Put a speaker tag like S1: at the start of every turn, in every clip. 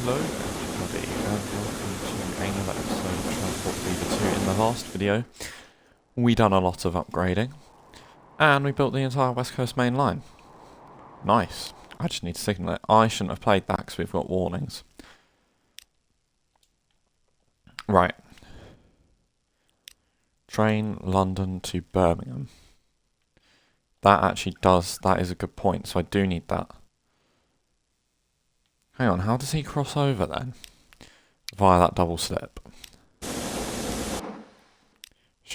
S1: Hello everybody and welcome to another episode of Transport Fever 2. In the last video we done a lot of upgrading and we built the entire West Coast main line. Nice. I just need to signal it. I shouldn't have played that because we've got warnings. Right. Train London to Birmingham. That actually does, that is a good point, so I do need that. Hang on, how does he cross over then? Via that double slip. So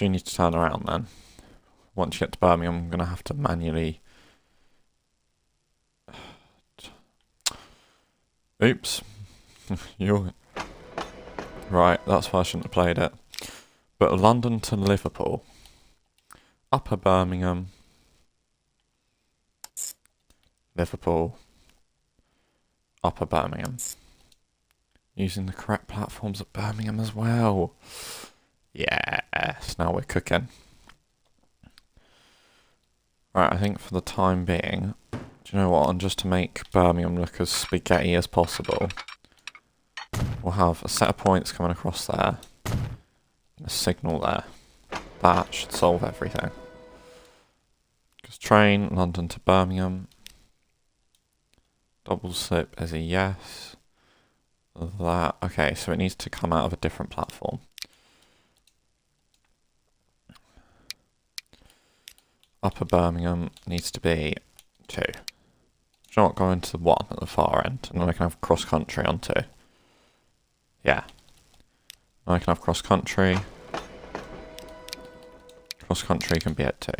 S1: you need to turn around then. Once you get to Birmingham, I'm going to have to manually... Oops. You're... Right, that's why I shouldn't have played it. But London to Liverpool. Upper Birmingham. Liverpool. Upper Birmingham. Using the correct platforms at Birmingham as well. Yes, now we're cooking. Right, I think for the time being, do you know what, and just to make Birmingham look as spaghetti as possible, we'll have a set of points coming across there, and a signal there. That should solve everything. Because train, London to Birmingham, double slip is a yes. That, okay, so it needs to come out of a different platform. Upper Birmingham needs to be 2. Do you not go into 1 at the far end, and then I can have cross country on 2. Yeah. Now I can have cross country. Cross country can be at 2.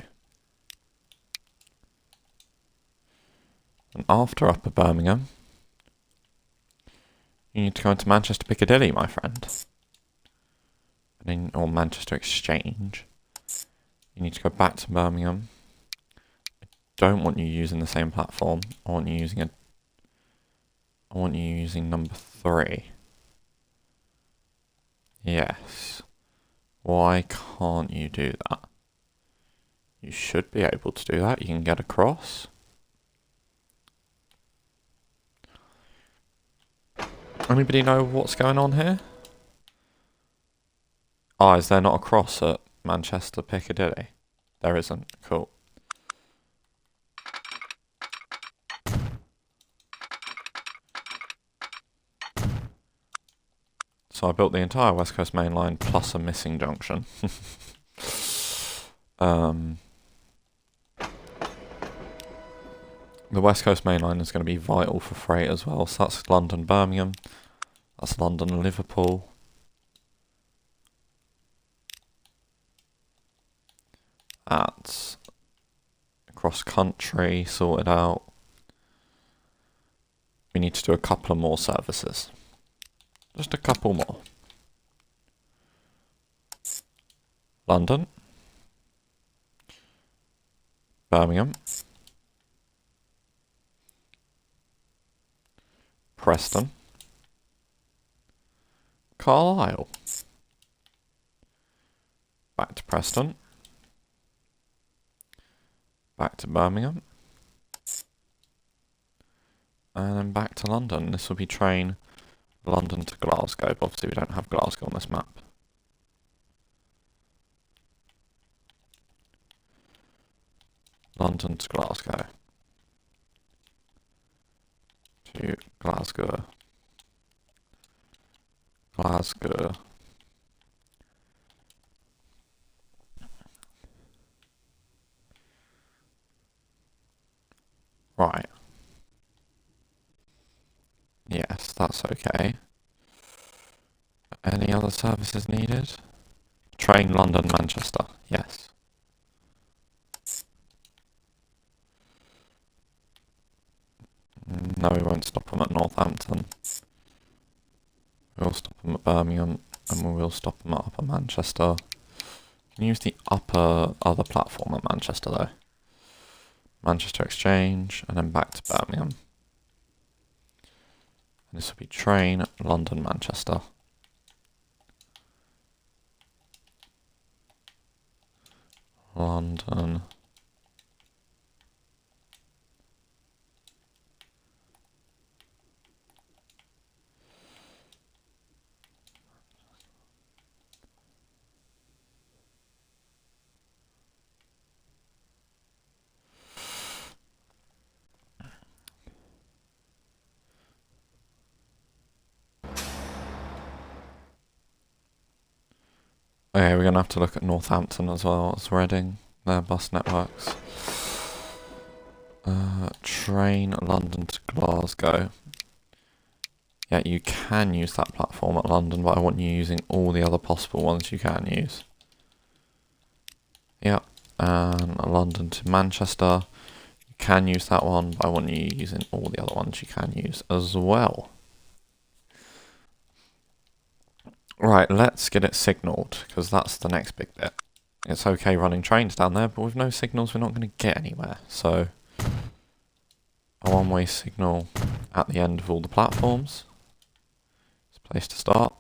S1: And after Upper Birmingham, you need to go into Manchester Piccadilly, my friend. And then, or Manchester Exchange. You need to go back to Birmingham. I don't want you using the same platform. I want you using number 3. Yes. Why can't you do that? You should be able to do that. You can get across. Anybody know what's going on here? Ah, is there not a cross at Manchester Piccadilly? There isn't. Cool. So I built the entire West Coast main line plus a missing junction. The West Coast main line is going to be vital for freight as well. So that's London Birmingham. That's London Liverpool. That's cross country sorted out. We need to do a couple of more services. Just a couple more. London. Birmingham. Preston. Carlisle. Back to Preston. Back to Birmingham. And then back to London. This will be train London to Glasgow. But obviously we don't have Glasgow on this map. London to Glasgow. To Glasgow. Glasgow. Right. Yes, that's okay. Any other services needed? Train London, Manchester. Yes. No, we won't stop them at Northampton. We'll stop them at Birmingham, and we will stop them at Upper Manchester. Can use the other platform at Manchester though. Manchester Exchange, and then back to Birmingham. And this will be train London, Manchester. London. Okay, we're going to have to look at Northampton as well as Reading, their bus networks. Train London to Glasgow. Yeah, you can use that platform at London, but I want you using all the other possible ones you can use. Yep, and London to Manchester. You can use that one, but I want you using all the other ones you can use as well. Right, let's get it signalled, because that's the next big bit. It's okay running trains down there, but with no signals we're not going to get anywhere. So, a one-way signal at the end of all the platforms. It's a place to start.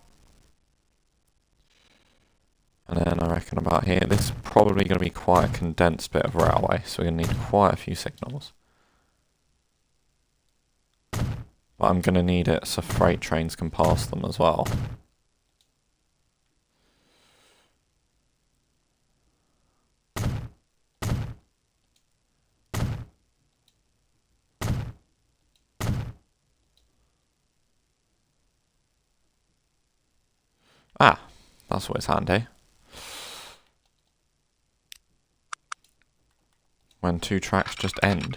S1: And then I reckon about here, this is probably going to be quite a condensed bit of railway, so we're going to need quite a few signals. But I'm going to need it so freight trains can pass them as well. Ah, that's always handy. When two tracks just end.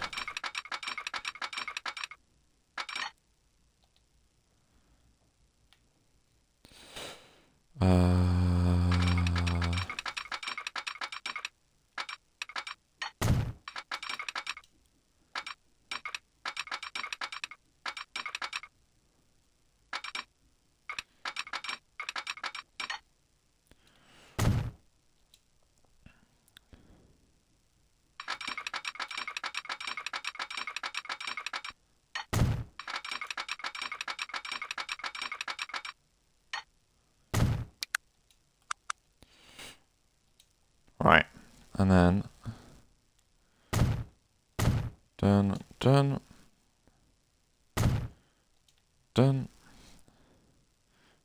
S1: Right, and then done, done, done,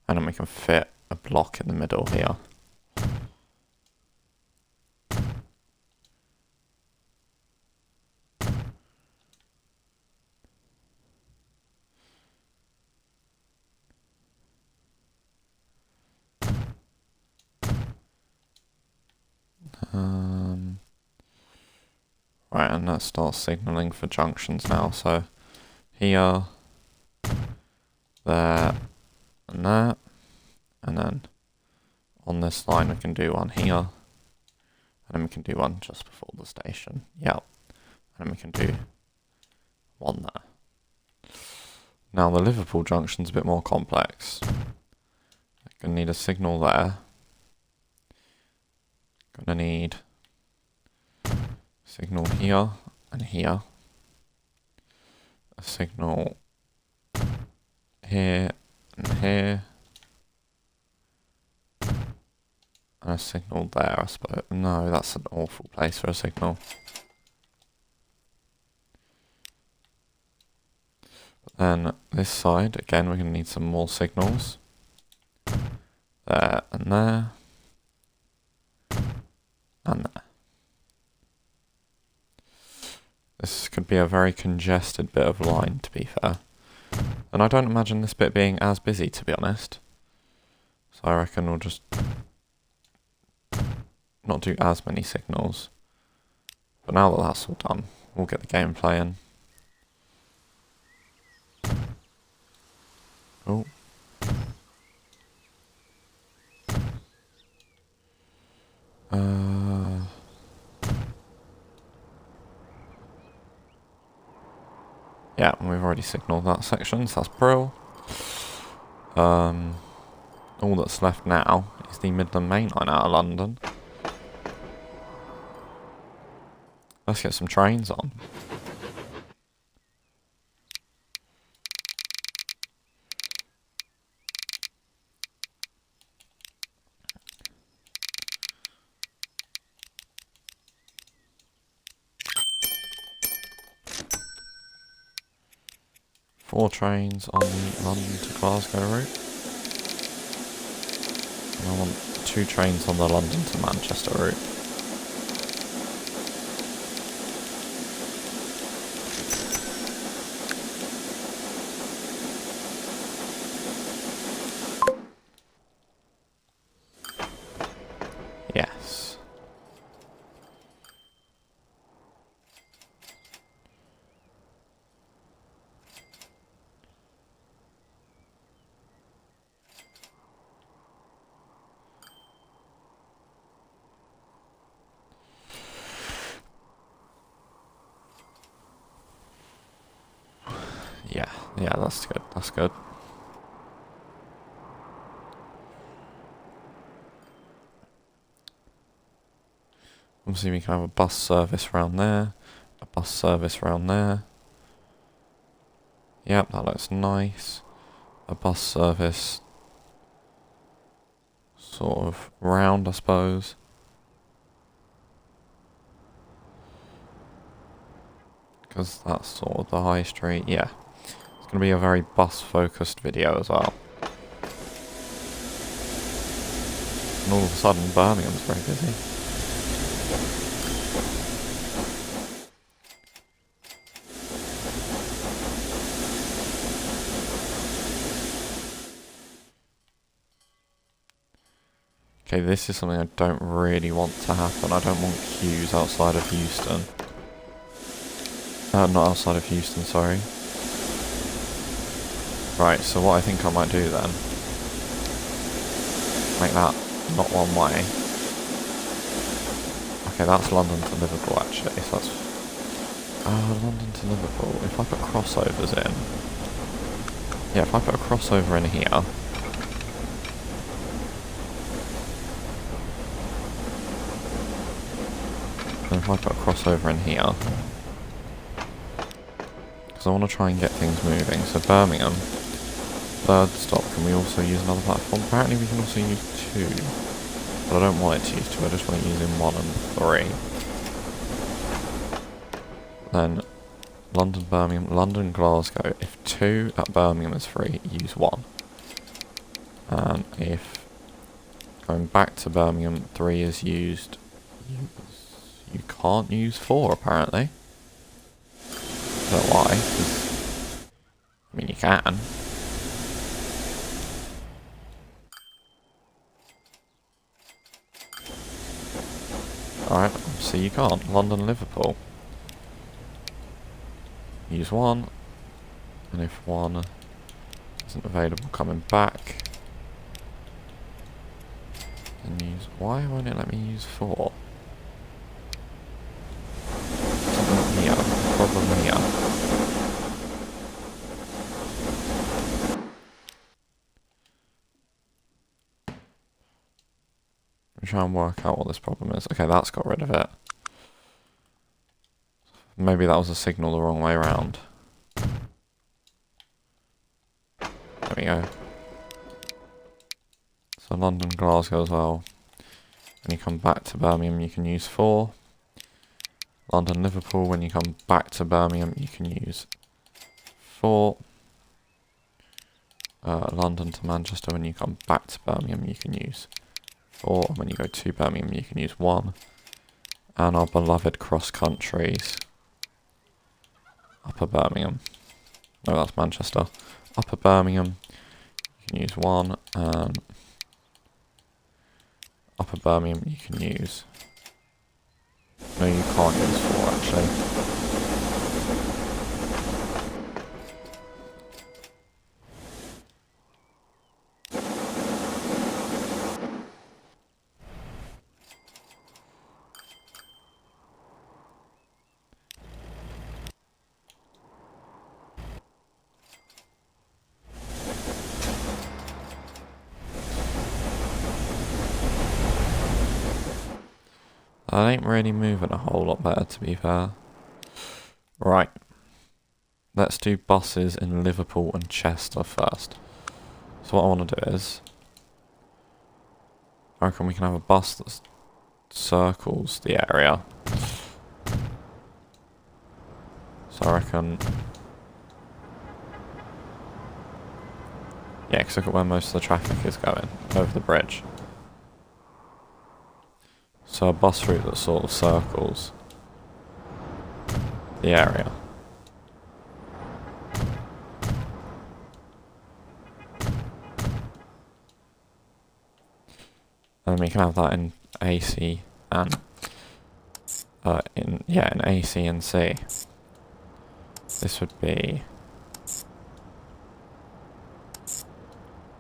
S1: and then we can fit a block in the middle here. Right, and let's start signalling for junctions now. So here, there, and there, and then on this line we can do one here, and then we can do one just before the station. Yep, and then we can do one there. Now the Liverpool junction's a bit more complex. Gonna need a signal there. Gonna need signal here and here. A signal here and here. And a signal there, I suppose. No, that's an awful place for a signal. But then this side, again, we're going to need some more signals. There and there. And there. This could be a very congested bit of line, to be fair. And I don't imagine this bit being as busy, to be honest. So I reckon we'll just not do as many signals. But now that that's all done, we'll get the game playing. Oh. Yeah, and we've already signalled that section, so that's brill. All that's left now is the Midland Main Line out of London. Let's get some trains on. Four trains on the London to Glasgow route. And I want 2 trains on the London to Manchester route. Yeah, that's good. That's good. Obviously, we can have a bus service around there. A bus service around there. Yep, that looks nice. A bus service sort of round, I suppose. Because that's sort of the high street. Yeah. It's going to be a very bus-focused video as well. And all of a sudden, Birmingham's very busy. Okay, this is something I don't really want to happen. I don't want queues outside of Houston. Not outside of Houston, sorry. Right, so what I think I might do then, make that not one way. Okay, that's London to Liverpool actually, so that's... London to Liverpool. If I put crossovers in... Yeah, if I put a crossover in here... And if I put a crossover in here... Because I want to try and get things moving. So Birmingham, third stop, can we also use another platform? Apparently we can also use 2. But I don't want it to use 2, I just want to use in 1 and 3. Then London, Birmingham, London, Glasgow. If 2 at Birmingham is free, use 1. And if going back to Birmingham, 3 is used, you can't use 4 apparently. I don't know why, 'cause, I mean you can. Alright, so you can't. London, Liverpool. Use 1, and if 1 isn't available coming back, then use... Why won't it let me use 4? Something here. Problem here. I'm trying to work out what this problem is. Okay, that's got rid of it. Maybe that was a signal the wrong way around. There we go. So London, Glasgow as well. When you come back to Birmingham, you can use 4. London, Liverpool, when you come back to Birmingham, you can use 4. London to Manchester, when you come back to Birmingham, you can use 4. And when you go to Birmingham, you can use 1. And our beloved cross countries. Upper Birmingham. No, that's Manchester. Upper Birmingham, you can use 1. And Upper Birmingham, you can use... No, you can't use 4 actually. That ain't really moving a whole lot better, to be fair. Right. Let's do buses in Liverpool and Chester first. So what I want to do is... I reckon we can have a bus that circles the area. So I reckon... Yeah, because look at where most of the traffic is going. Over the bridge. So a bus route that sort of circles the area. And we can have that in AC and in AC and C. This would be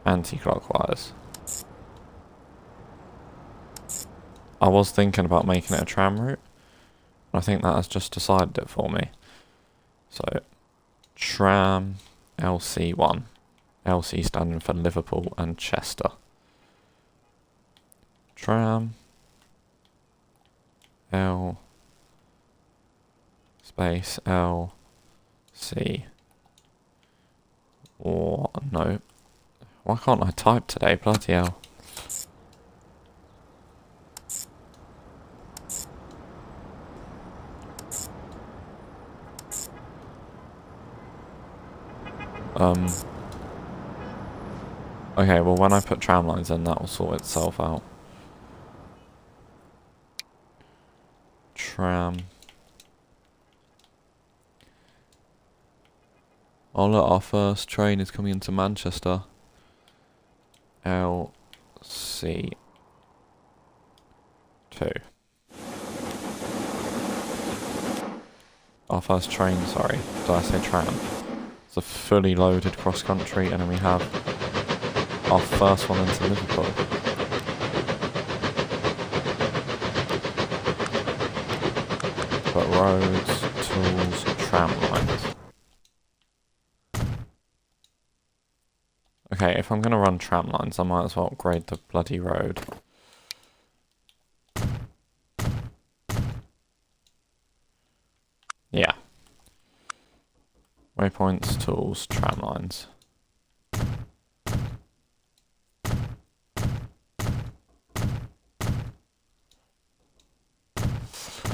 S1: anti-clockwise. I was thinking about making it a tram route. I think that has just decided it for me. So, tram, LC1. LC standing for Liverpool and Chester. Tram. L. Space L. C. Or, no. Why can't I type today? Bloody hell. Okay, well when I put tram lines in, that will sort itself out. Tram. Oh look, our first train is coming into Manchester. LC2. Our first train, sorry. Did I say tram? It's a fully loaded cross country, and then we have our first one into Liverpool. But roads, tools, tram lines. Okay, if I'm going to run tram lines, I might as well upgrade the bloody road. Yeah. Waypoints, tools, tram lines.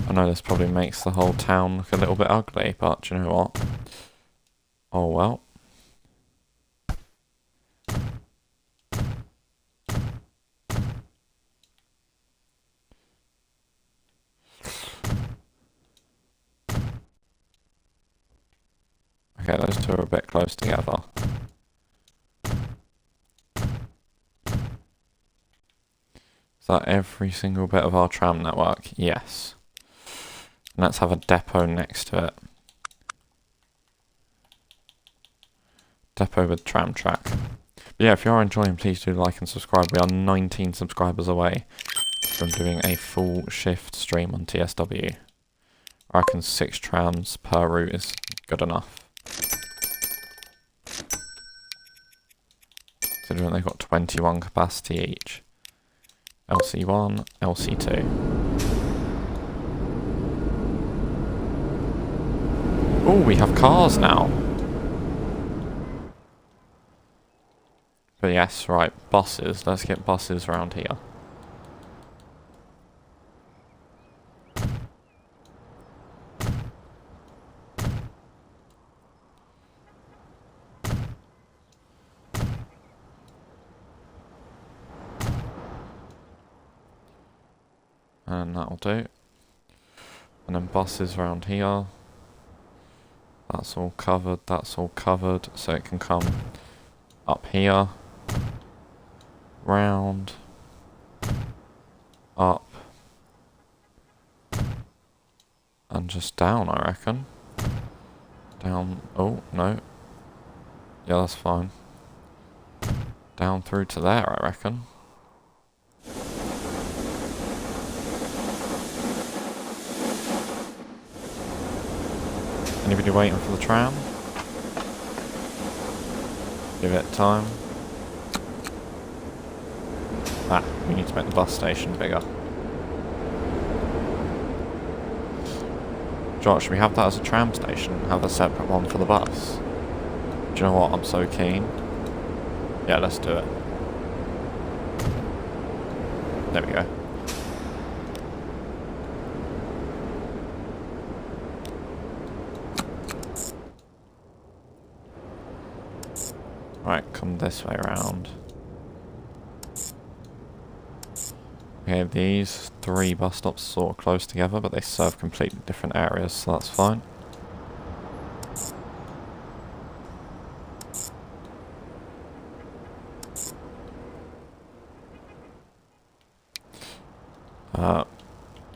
S1: I know this probably makes the whole town look a little bit ugly, but do you know what? Oh well. Okay, those two are a bit close together. Is that every single bit of our tram network? Yes. And let's have a depot next to it. Depot with tram track. But yeah, if you are enjoying, please do like and subscribe. We are 19 subscribers away from doing a full shift stream on TSW. I reckon 6 trams per route is good enough. Considering they've got 21 capacity each. LC1, LC2. Oh, we have cars now. But yes, right, buses. Let's get buses around here. And that'll do. And then buses around here. That's all covered, that's all covered. So it can come up here. Round. Up. And just down, I reckon. Down. Oh, no. Yeah, that's fine. Down through to there, I reckon. Anybody waiting for the tram? Give it time. Ah, we need to make the bus station bigger. Josh, should we have that as a tram station? Have a separate one for the bus? Do you know what? I'm so keen. Yeah, let's do it. There we go. Right, come this way around. Okay, these 3 bus stops are sort of close together, but they serve completely different areas, so that's fine.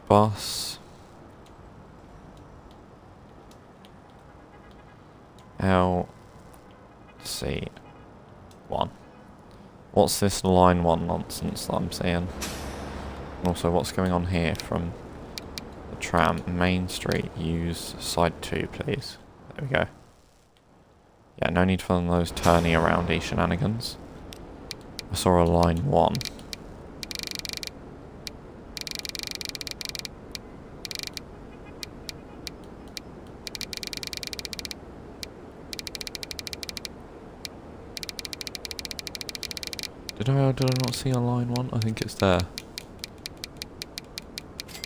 S1: Bus. LC1. What's this line 1 nonsense that I'm seeing? And also, what's going on here from the tram? Main Street, use side 2, please. There we go. Yeah, no need for those turny aroundy shenanigans. I saw a line 1. Did I not see a line 1? I think it's there.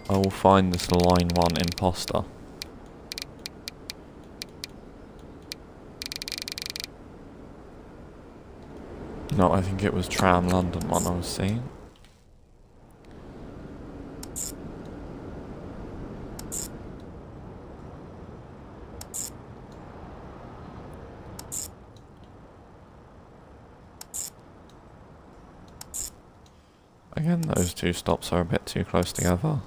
S1: I will find this line 1 imposter. No, I think it was Tram London 1 I was seeing. Again, those two stops are a bit too close together.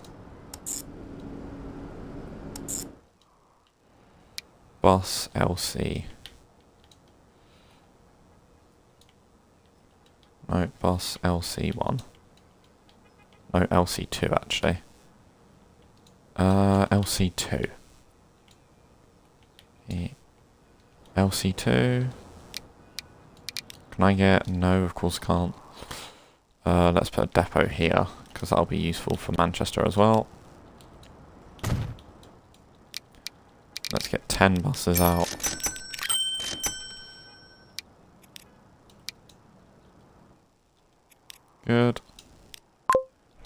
S1: Bus LC. No, bus LC1. No, LC2 actually. LC2. Yeah. LC2. Can I get... No, of course can't. Let's put a depot here, because that'll be useful for Manchester as well. Let's get 10 buses out. Good.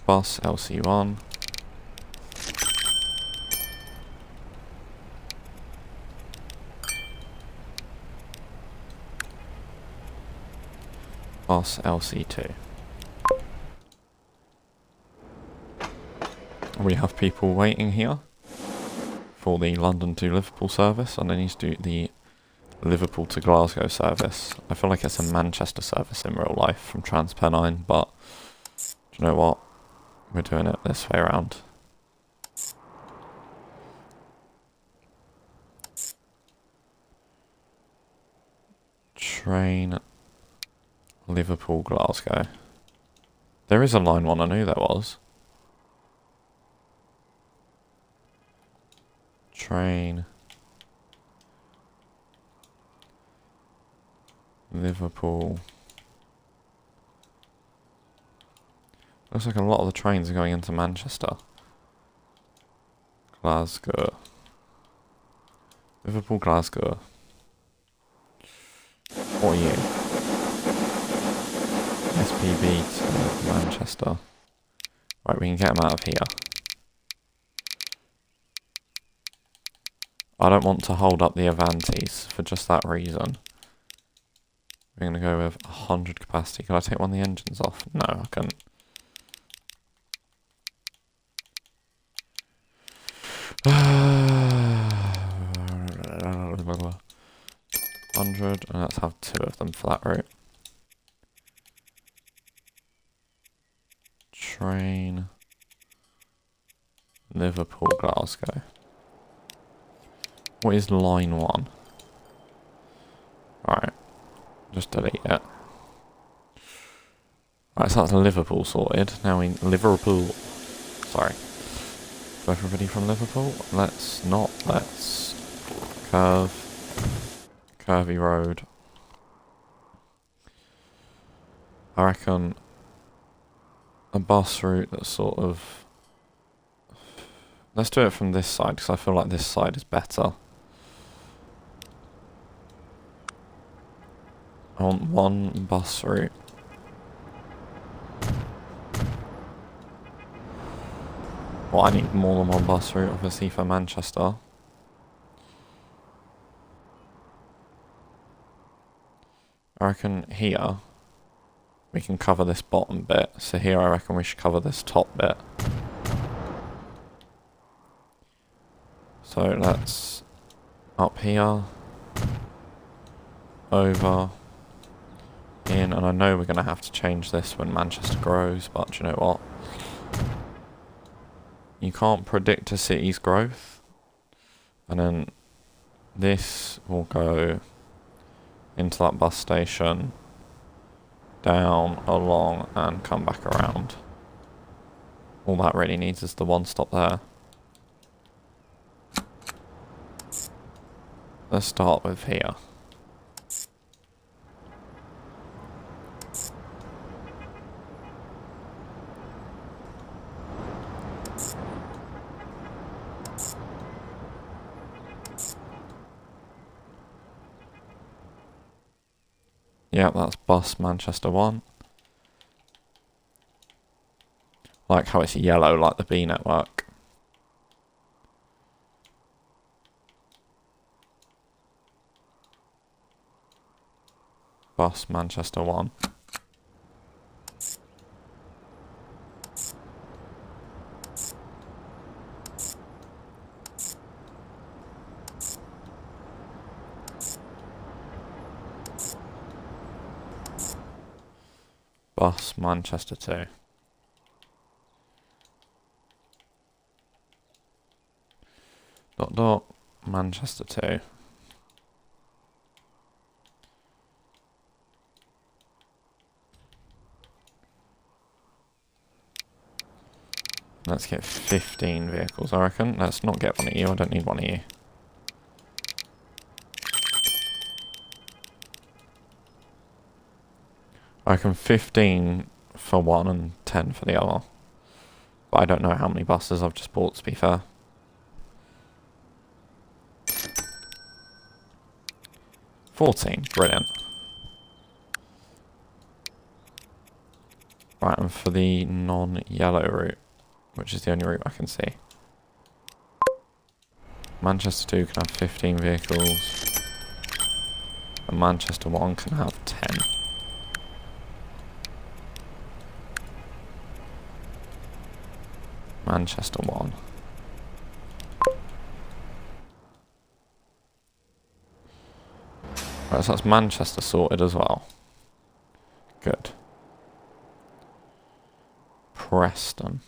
S1: Bus LC1. Bus LC2. We have people waiting here for the London to Liverpool service, and I need to do the Liverpool to Glasgow service. I feel like it's a Manchester service in real life from Transpennine, but do you know what? We're doing it this way around. Train Liverpool Glasgow. There is a line 1, I knew there was. Train Liverpool. Looks like a lot of the trains are going into Manchester. Glasgow. Liverpool, Glasgow. What are you? SPB to Manchester. Right, we can get them out of here. I don't want to hold up the Avantis for just that reason. We're going to go with 100 capacity. Can I take one of the engines off? No, I can't. $100, and let's have 2 of them for that route. Train Liverpool, Glasgow. What is line 1? Alright, just delete it. Alright, so that's Liverpool sorted. Now we Liverpool. Sorry. Go everybody from Liverpool. Let's curvy road. I reckon a bus route that's sort of... Let's do it from this side, because I feel like this side is better. I want one bus route. Well, I need more than one bus route, obviously, for Manchester. I reckon here, we can cover this bottom bit. So here I reckon we should cover this top bit. So let's up here, over, in, and I know we're going to have to change this when Manchester grows, but you know what? You can't predict a city's growth. And then this will go into that bus station, down, along, and come back around. All that really needs is the one stop there. Let's start with here. Yeah, that's bus Manchester 1. Like how it's yellow like the B network. Bus Manchester 1. Bus Manchester 2. Dot dot Manchester 2. Let's get 15 vehicles, I reckon. Let's not get one of you. I don't need one of you. I reckon 15 for one and 10 for the other. But I don't know how many buses I've just bought, to be fair. $14. Brilliant. Right, and for the non-yellow route, which is the only route I can see. Manchester 2 can have 15 vehicles. And Manchester 1 can have 10. Manchester 1. Right, so that's Manchester sorted as well. Good. Preston.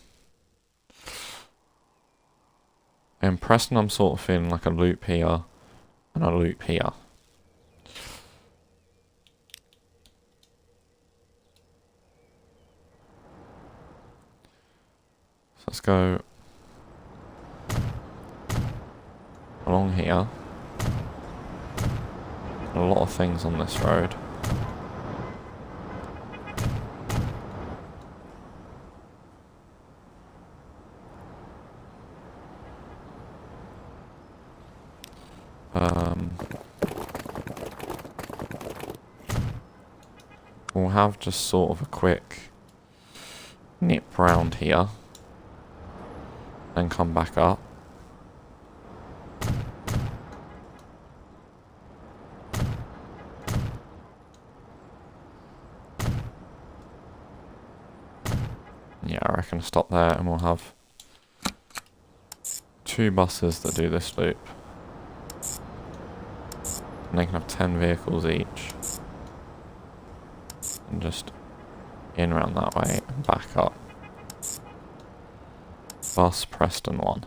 S1: In Preston, I'm sort of feeling like a loop here and a loop here. So let's go along here. A lot of things on this road. We'll have just sort of a quick nip round here. Then come back up. Yeah, I reckon stop there and we'll have 2 buses that do this loop. And they can have 10 vehicles each. And just in around that way and back up. Bus Preston 1.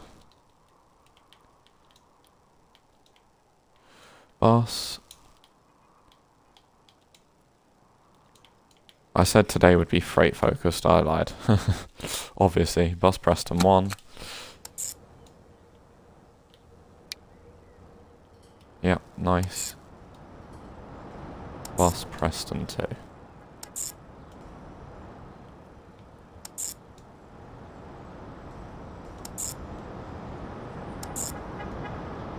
S1: Bus. I said today would be freight focused, I lied. Obviously, Bus Preston 1. Yep, nice. Bus Preston 2.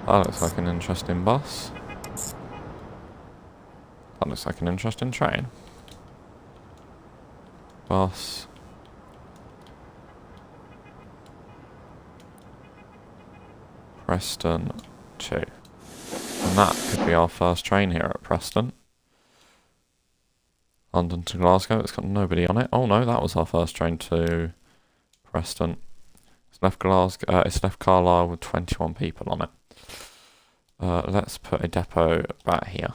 S1: That looks like an interesting bus. That looks like an interesting train. Bus. Preston 2. And that could be our first train here at Preston. London to Glasgow. It's got nobody on it. Oh no, that was our first train to Preston. It's left Glasgow. It's left Carlisle with 21 people on it. Let's put a depot back here.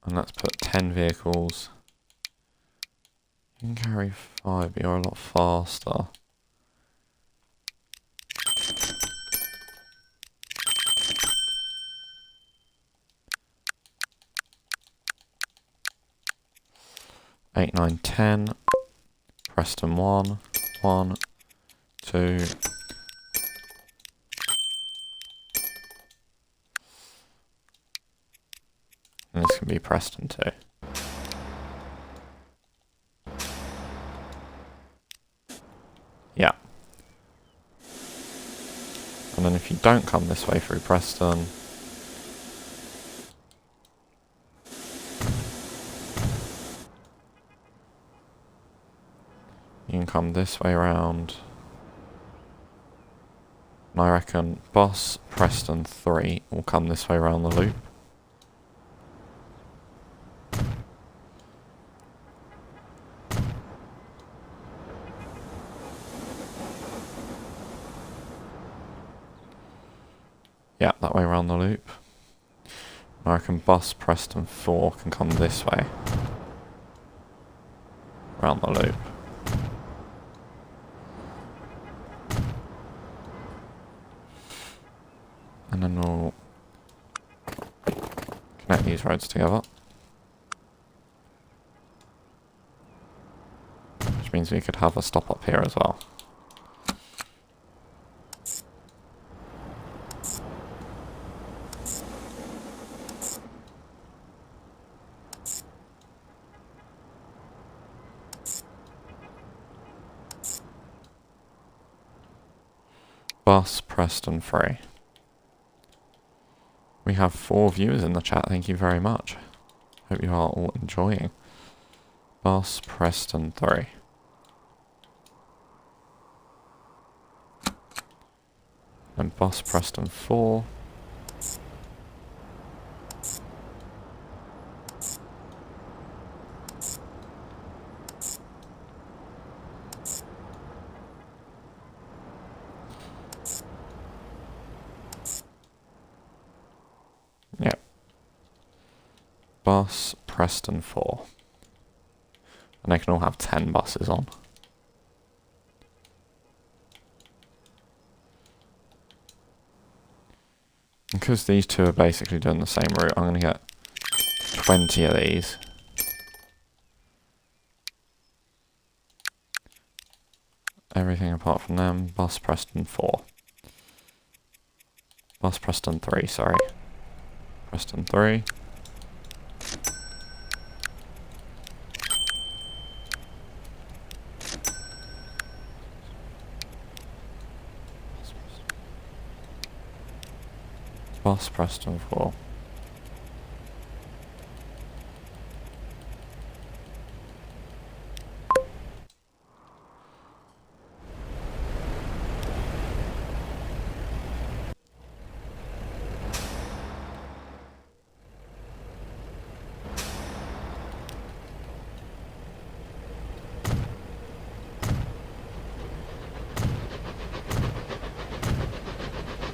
S1: And let's put 10 vehicles. You can carry 5, but you're a lot faster. Eight, 9, 10. Preston 1. 1, 2. And this can be Preston 2. Yeah. And then if you don't come this way through Preston, you can come this way around. And I reckon Boss Preston 3 will come this way around the loop. Yeah, that way around the loop. I reckon Boss Preston 4 can come this way. Around the loop. And then we'll connect these roads together. Which means we could have a stop up here as well. Bus Preston 3. We have 4 viewers in the chat, thank you very much. Hope you are all enjoying. Bus Preston 3. And Bus Preston 4. Yep. Bus Preston 4. And they can all have 10 buses on. Because these two are basically doing the same route, I'm going to get 20 of these. Everything apart from them. Bus Preston 4. Bus Preston 3, sorry. Preston 3. Bus Preston 4.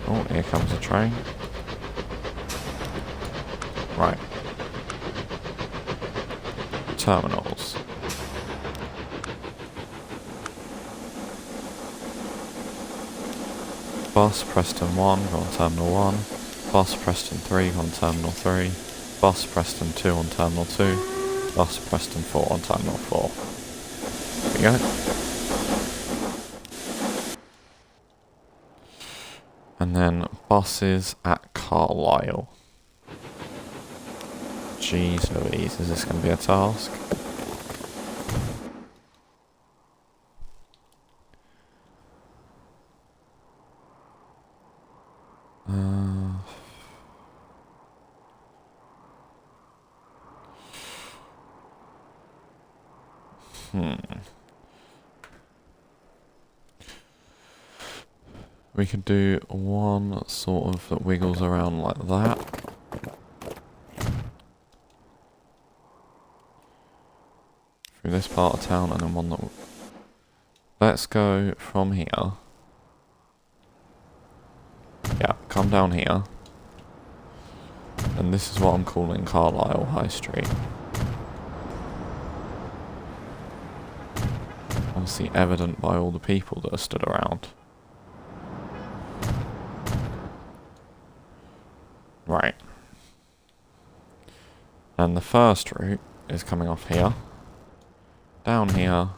S1: Oh, here comes a train. Right. Terminals. Bus Preston 1, go on Terminal 1. Bus Preston 3, go on Terminal 3. Bus Preston 2 on Terminal 2. Bus Preston 4 on Terminal 4. There we go. And then buses at Carlisle. Jeez Louise, is this going to be a task? We could do one sort of that wiggles around like that. Through this part of town, and then one that... Let's go from here. Yeah, come down here. And this is what I'm calling Carlisle High Street. Obviously evident by all the people that are stood around. Right. And the first route is coming off here. Down here.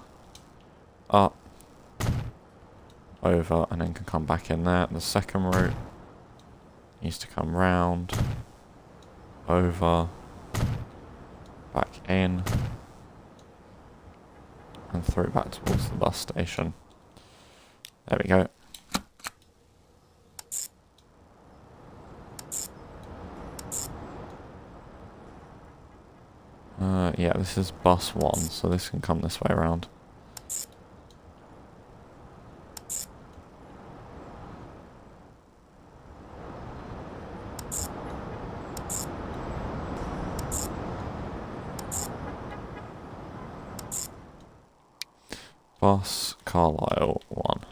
S1: Up. Over, and then can come back in there. The second route needs to come round. Over. Back in. And through back towards the bus station. There we go. Yeah, this is bus 1, so this can come this way around. Bus Carlisle 1.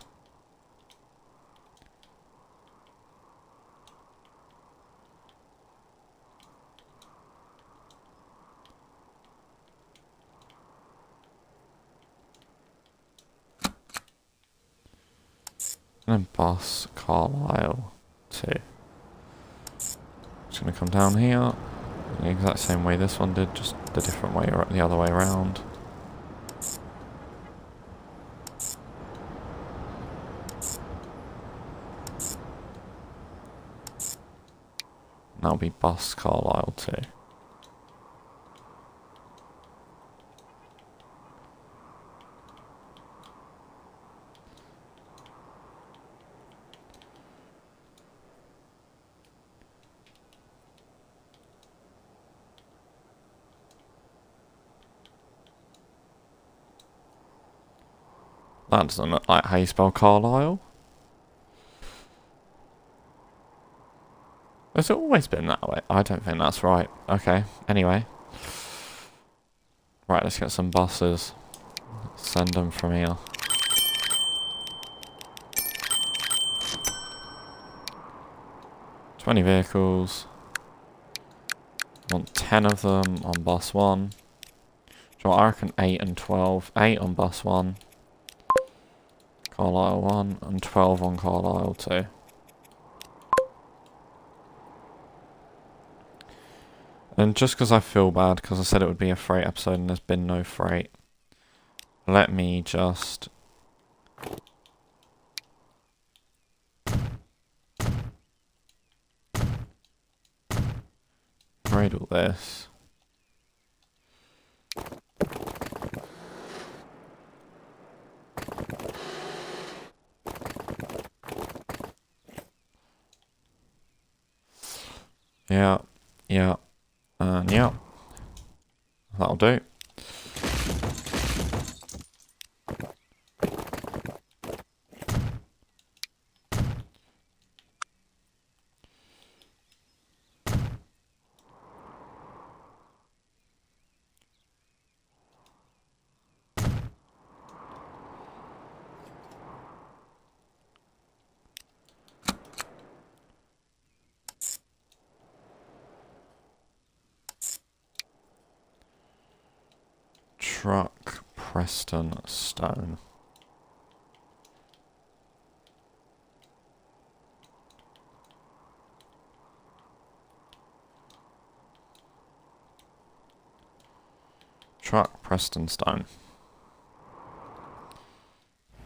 S1: And then bus Carlisle 2. Just going to come down here, the exact same way this one did, just the different way, the other way around. That'll be bus Carlisle 2. That doesn't look like how you spell Carlisle. Has it always been that way? I don't think that's right. Okay, anyway. Right, let's get some buses. Send them from here. "20 vehicles. Want 10 of them on bus 1. So I reckon 8 and 12. 8 on bus 1. Carlisle 1 and 12 on Carlisle 2. And just because I feel bad, because I said it would be a freight episode and there's been no freight, let me just... raid all this. Yeah, yeah, and yeah. That'll do. Truck Preston Stone. Truck Preston Stone.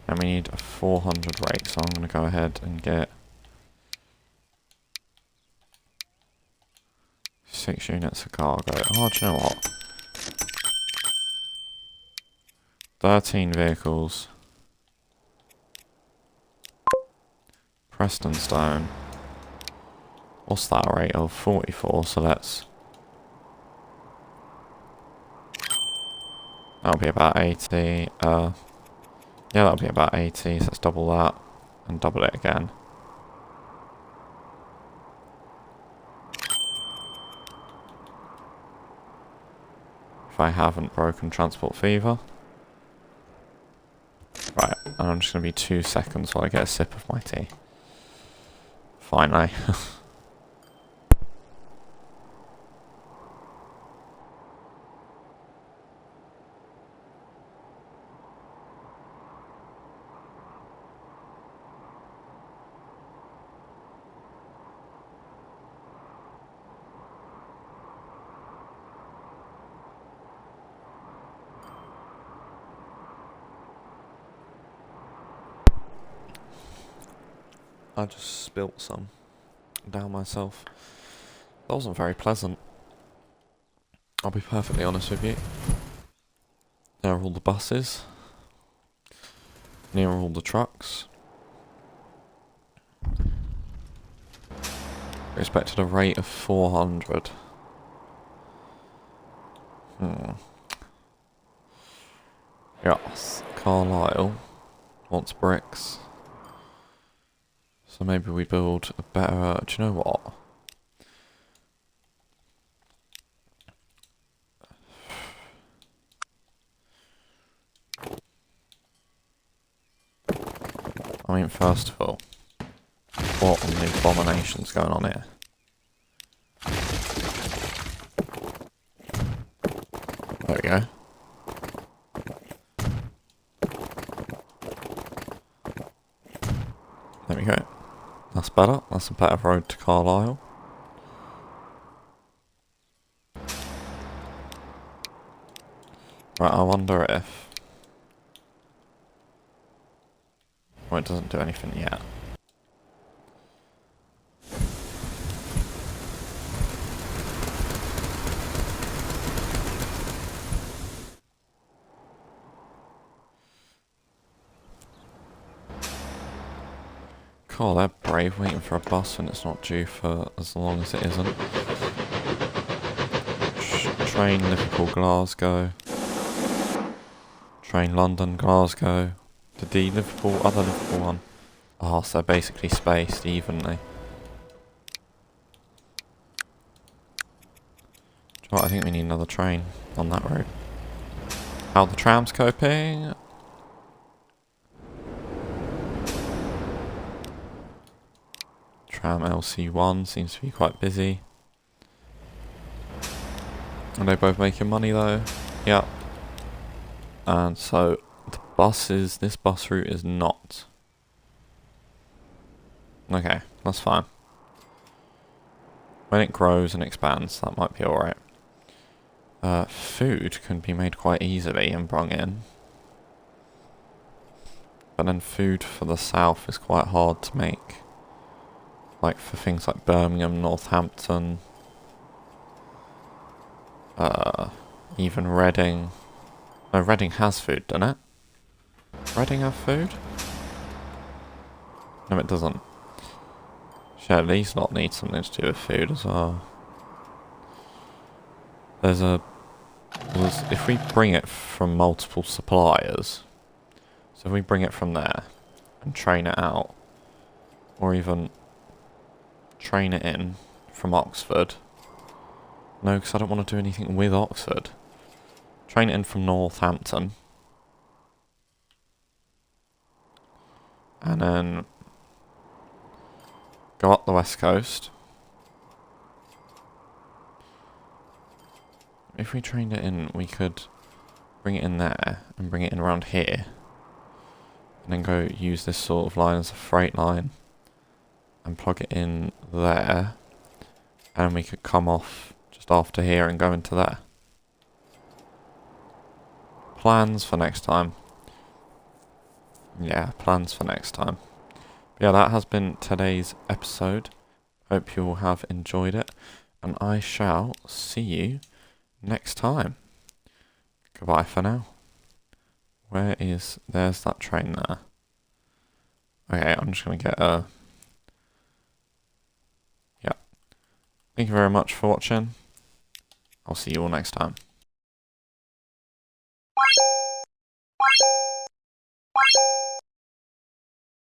S1: And we need a 400 rake, so I'm going to go ahead and get 6 units of cargo. Oh, do you know what? 13 vehicles. Preston Stone. What's that rate of? 44, so that's... that'll be about 80. Yeah, that'll be about 80, so let's double that. And double it again. If I haven't broken transport fever. Right, and I'm just going to be 2 seconds while I get a sip of my tea. Finally. I just spilt some down myself. That wasn't very pleasant. I'll be perfectly honest with you. There are all the buses. Near are all the trucks. We expected a rate of 400. Carlisle wants bricks. So maybe we build a better... do you know what? I mean, first of all, what are the abominations going on here? There we go. There we go. That's better. That's a better road to Carlisle. Right, I wonder if... well, it doesn't do anything yet. Cool, they're brave, waiting for a bus when it's not due for as long as it isn't. Train Liverpool, Glasgow. Train London, Glasgow. Did the other Liverpool one? Oh, so they're basically spaced evenly. Do you know what, I think we need another train on that route. How are the trams coping? Tram LC1 seems to be quite busy. Are they both making money though? Yeah. And so the buses, this bus route is not. Okay, that's fine. When it grows and expands, that might be alright. Food can be made quite easily and brung in. But then food for the south is quite hard to make. Like for things like Birmingham, Northampton, even Reading. No, Reading has food, doesn't it? Reading have food? No, it doesn't. Shit, these lot need something to do with food as well. If we bring it from multiple suppliers, so if we bring it from there and train it out, or even train it in from Oxford. No, because I don't want to do anything with Oxford. Train it in from Northampton. And then go up the west coast. If we trained it in, we could bring it in there and bring it in around here. And then go use this sort of line as a freight line. And plug it in there. And we could come off just after here and go into there. Plans for next time. Yeah, plans for next time. But yeah, that has been today's episode. Hope you all have enjoyed it. And I shall see you next time. Goodbye for now. There's that train there. Okay, I'm just going to get a... yeah. Thank you very much for watching. I'll see you all next time.